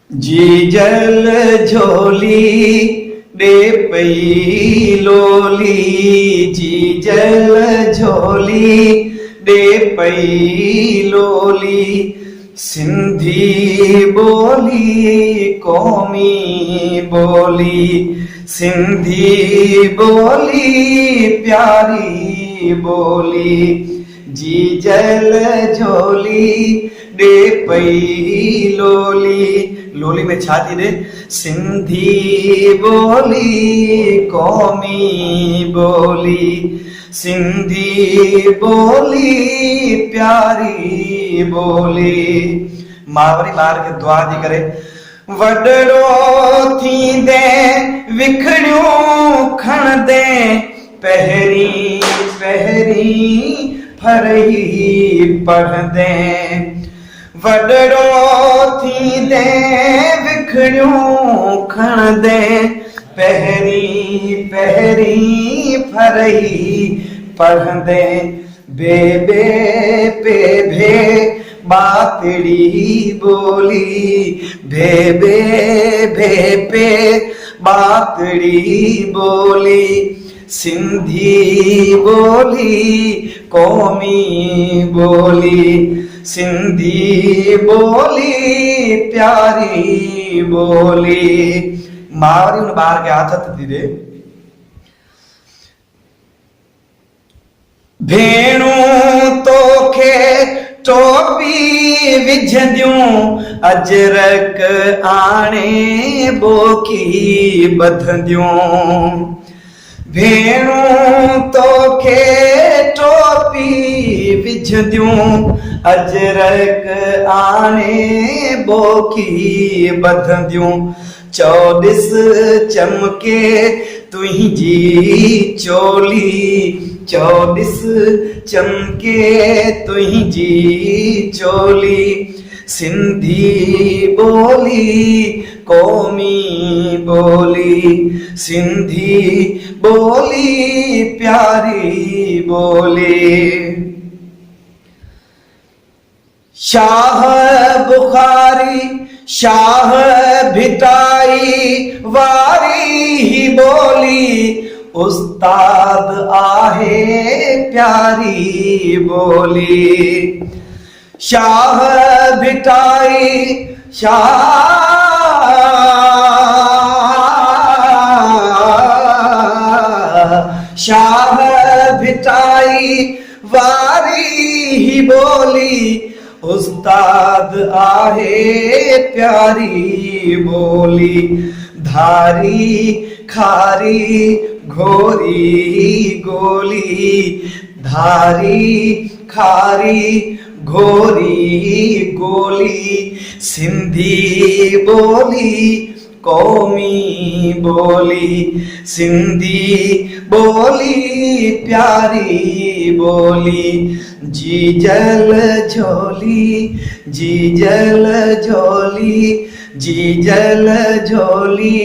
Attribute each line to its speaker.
Speaker 1: जी जल झोली दे पई लोली, जी जल झोली दे पई लोली। सिंधी बोली कौमी बोली, सिंधी बोली प्यारी बोली। जी जल झोली दे पई लोली, लोली में छा थी रे? सिंधी बोली कौमी बोली, सिंधी बोली प्यारी बोली। मावरी ॿार खे दुआ थी करे, वॾड़ो थींदे विखड़ियूं खणंदे, पहिरीं पहिरीं फरही पढ़ंदे। वॾड़ो थींदे विखड़ियूं खणंदे, पहिरीं पहिरीं फरही पढ़ंदे। बेबे पे भे बातड़ी बोली, बेबे भे पे बातड़ी बोली। सिंधी बोली कौमी बोली, सिंधी बोली प्यारी बोली। मावरी उन ॿार खे आदत थी ॾे, भेणूं तोखे टोपी विझंदियूं, अजरक आणे बोकी ॿधंदियूं। भेणूं तोखे टोपी विझंदियूं, अजरक आणे बोकी ॿधंदियूं। चौॾिस चमके तुंहिंजी चोली, चौॾिस चमके तुंहिंजी चोली। सिंधी बोली कौमी बोली, सिंधी बोली प्यारी बोली। शाह बुखारी शाह भिटाई वारी ही बोली, उस्ताद आहे प्यारी बोली। शाह भिटाई शाह भिटाई वारी ही बोली, उस्ताद आहे प्यारी बोली। धारी खारी घोरी गोली, धारी खारी घोरी गोली। सिंधी बोली कौमी बोली, सिंधी बोली प्यारी बोली। जी जल झोली, जी जल झोली, जी जल झोली।